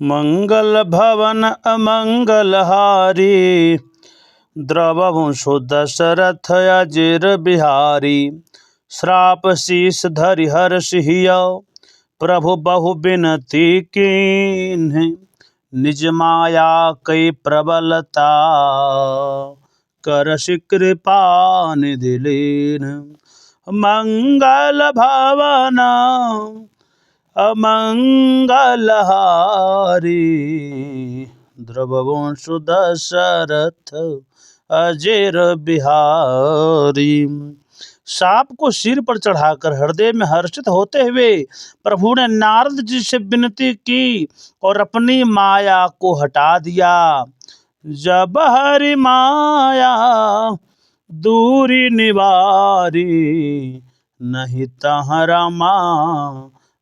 मंगल भवन अमंगल हारी, द्रवहु दशरथ अजिर बिहारी। श्राप शीस धरि हर्षियो, प्रभु बहु बिनती कीन्ह। निज माया कई प्रबलता, करसि कृपा निधि लीन्ह। मंगल भवन अमंगल हारी, द्रवहु दशरथ अजिर बिहारी। सांप को सिर पर चढ़ाकर हृदय में हर्षित होते हुए प्रभु ने नारद जी से विनती की और अपनी माया को हटा दिया। जब हरि माया दूरी निवारी, नहीं तहाँ रमा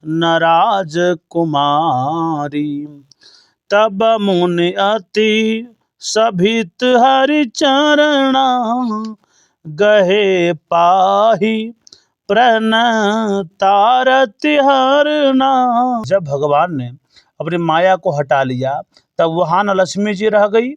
नराज कुमारी। तब मुनि अति सभित हरि चरणा, गहे पाही प्रणतारति हरना। जब भगवान ने अपनी माया को हटा लिया तब वहां न लक्ष्मी जी रह गई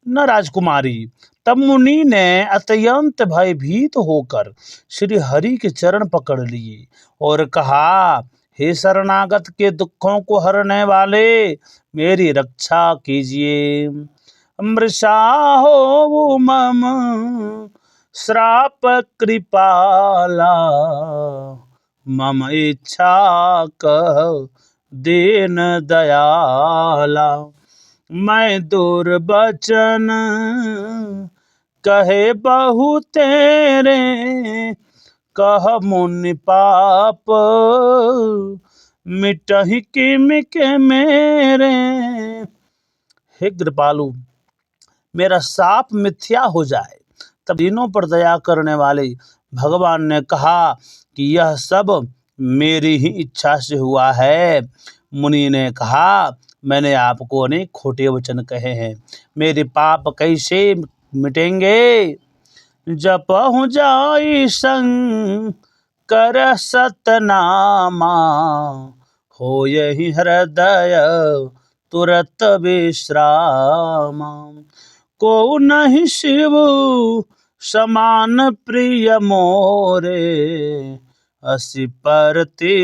न राजकुमारी। तब मुनि ने अत्यंत भयभीत होकर श्री हरि के चरण पकड़ लिए और कहा, हे शरणागत के दुखों को हरने वाले, मेरी रक्षा कीजिए। मृषा हो मम श्राप कृपाला, मम इच्छा कह दीन दयाला। मैं दुर्बचन कहे बहु तेरे, कह मुनि पाप मिटहि किमि के मेरे। हे कृपालु, मेरा साप मिथ्या हो जाए। तब दीनों पर दया करने वाले भगवान ने कहा कि यह सब मेरी ही इच्छा से हुआ है। मुनि ने कहा, मैंने आपको अनेक खोटे वचन कहे हैं, मेरे पाप कैसे मिटेंगे। जपहु जाई शंकर सतनामा, हो यही हृदय तुरत विश्रामा। को नहीं शिव समान प्रिय मोरे, असि परती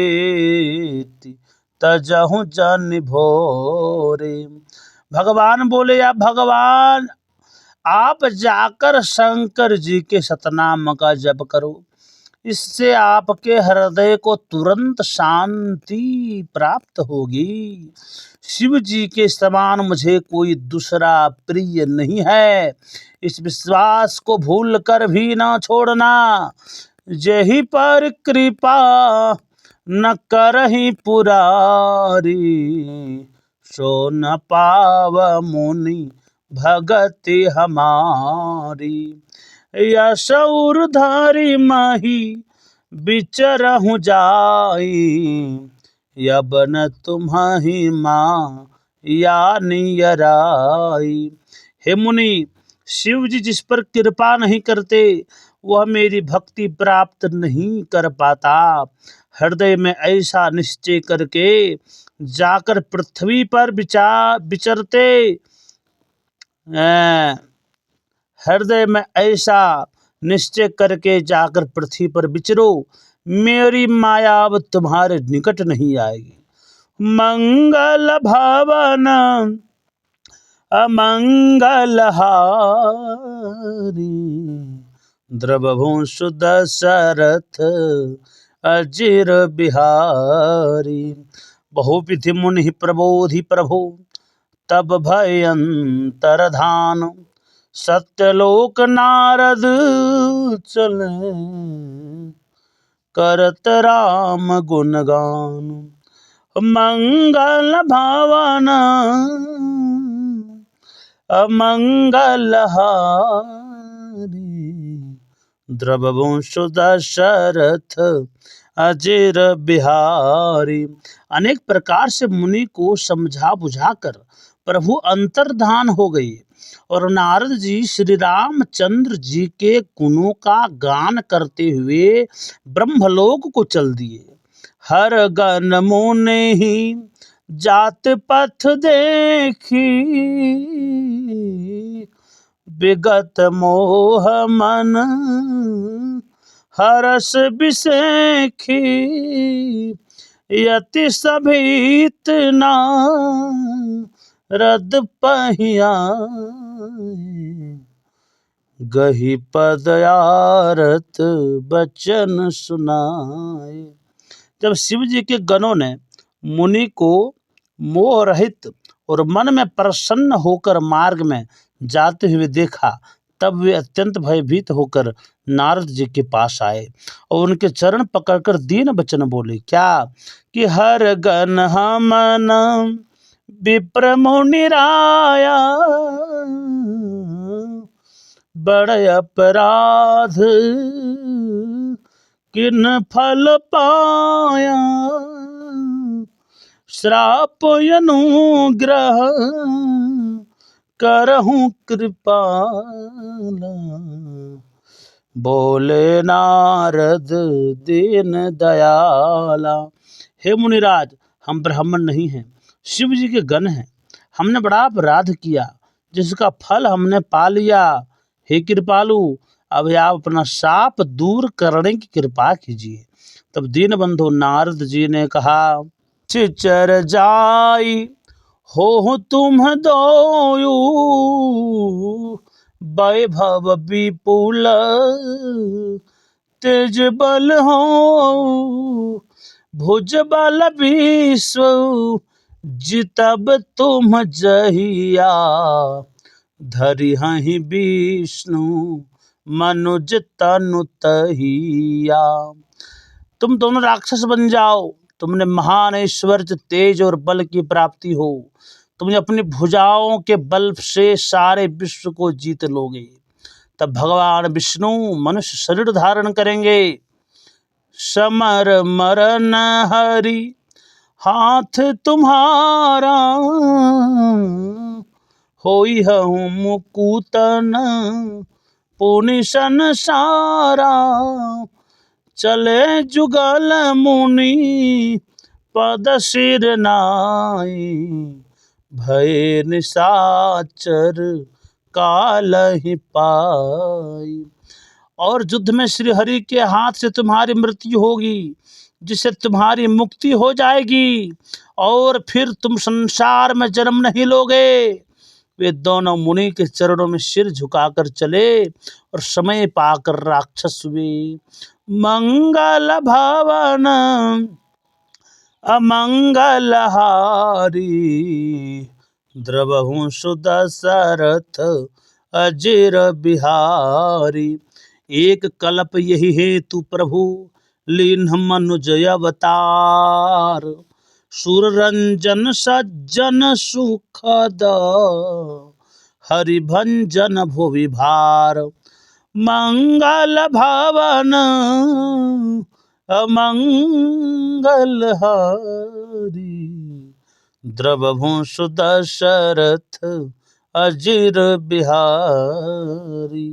तजहु जन भोरे। भगवान बोले, या भगवान आप जाकर शंकर जी के सतनाम का जप करो, इससे आपके हृदय को तुरंत शांति प्राप्त होगी। शिव जी के समान मुझे कोई दूसरा प्रिय नहीं है, इस विश्वास को भूल कर भी ना छोड़ना। जेहि पर कृपा न करहि पुरारी, सो न पाव मुनि भगति हमारी। यश उर्धारि मही बिचरहु जाई, यबन तुम्हि माँ या नियराई। हे मुनि, शिव जी जिस पर कृपा नहीं करते वह मेरी भक्ति प्राप्त नहीं कर पाता। हृदय में ऐसा निश्चय करके जाकर पृथ्वी पर विचरते, हृदय में ऐसा निश्चय करके जाकर पृथ्वी पर विचरो, मेरी माया अब तुम्हारे निकट नहीं आएगी। मंगल भवन अमंगल हारी, द्रवहु दशरथ अजिर बिहारी। बहुविधि मुनि प्रबोधि प्रभु, तब भयंतर धान। सत्यलोक नारद चले, करत राम गुणगान। मंगल भवन अमंगल हारी, द्रवहु दशरथ अजिर बिहारी। अनेक प्रकार से मुनि को समझा बुझाकर प्रभु अंतर्धान हो गए और नारद जी श्री रामचंद्र जी के गुणों का गान करते हुए ब्रह्मलोक को चल दिए। हर गण मुनि जात पथ देखी, विगत मोह मन हरस बिसेखी, यति सभीत नारद पहियाए, गही पदयारत बचन सुनाए। जब शिव जी के गणों ने मुनि को मोह रहित और मन में प्रसन्न होकर मार्ग में जाते हुए देखा, तब वे अत्यंत भयभीत होकर नारद जी के पास आए और उनके चरण पकड़कर दीन वचन बोले। क्या कि हर गण हमन विप्र मुनिराया, बड़ अपराध किन फल पाया, श्राप अनुग्रह करहूं कृपाला, बोले नारद दीन दयाला। हे मुनिराज, हम ब्राह्मण नहीं हैं, शिव जी के गण हैं। हमने बड़ा अपराध किया जिसका फल हमने पा लिया। हे कृपालु, अब आप अपना शाप दूर करने की कृपा कीजिए। तब दीनबंधु नारद जी ने कहा, चिचर जाई हो तुम दोयु, वैभव विपुल तेज बल हो, भुज बल विश्व जितब तुम जहिया, धरि हहि विष्णु मनुज तनु तहिया। तुम दोनों राक्षस बन जाओ, तुमने महान ऐश्वर्य तेज और बल की प्राप्ति हो, तुमने अपनी भुजाओं के बल से सारे विश्व को जीत लोगे। तब भगवान विष्णु मनुष्य शरीर धारण करेंगे। समर मरन हरि हाथ तुम्हारा, होई हूँ मुकुतन पुनि संसारा, चले जुगल मुनि पद सिर नाई, भय निशाचर काल ही पाई। और युद्ध में श्री हरि के हाथ से तुम्हारी मृत्यु होगी, जिससे तुम्हारी मुक्ति हो जाएगी और फिर तुम संसार में जन्म नहीं लोगे। वे दोनों मुनि के चरणों में सिर झुकाकर चले और समय पाकर राक्षस हुए। मंगल भवन अमंगल हारी, द्रवहु सुदशरथ अजिर बिहारी। एक कल्प यही हेतु प्रभु लीन्ह मनुज अवतार, सुर रंजन सज्जन सुखद हरिभंजन भुवि भार। मंगल भवन अमंगल हारी, द्रवहु सुदशरथ अजिर बिहारी।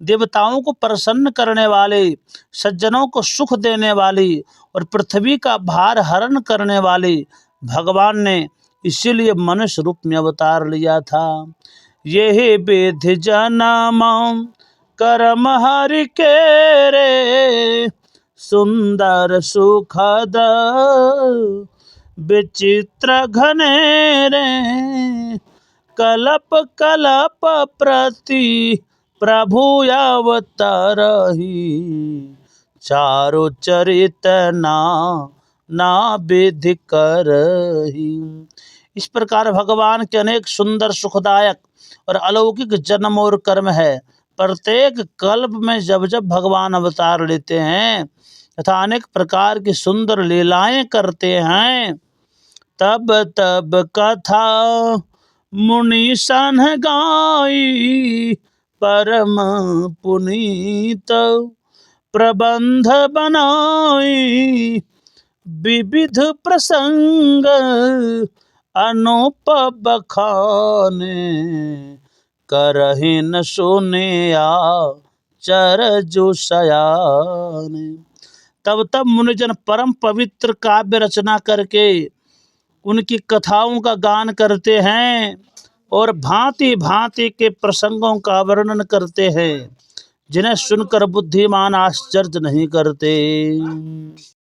देवताओं को प्रसन्न करने वाले, सज्जनों को सुख देने वाली और पृथ्वी का भार हरण करने वाले भगवान ने इसीलिए मनुष्य रूप में अवतार लिया था। यही विधि जन्म कर्म हरि के रे, सुंदर सुखद विचित्र घनेरे, कलप कलप प्रति प्रभु अवतरहि, चारु चरित ना विधि करहि। इस प्रकार भगवान के अनेक सुंदर सुखदायक और अलौकिक जन्म और कर्म है। प्रत्येक कल्प में जब जब भगवान अवतार लेते हैं तथा अनेक प्रकार की सुंदर लीलाएं करते हैं, तब तब कथा मुनि सन गाई, परम पुनीत प्रबंध बनाई, विविध प्रसंग अनुप बखाने, करहि न सुनिया चर जो शयाने। तब तब मुनिजन परम पवित्र काव्य रचना करके उनकी कथाओं का गान करते हैं और भांति भांति के प्रसंगों का वर्णन करते हैं, जिन्हें सुनकर बुद्धिमान आश्चर्य नहीं करते।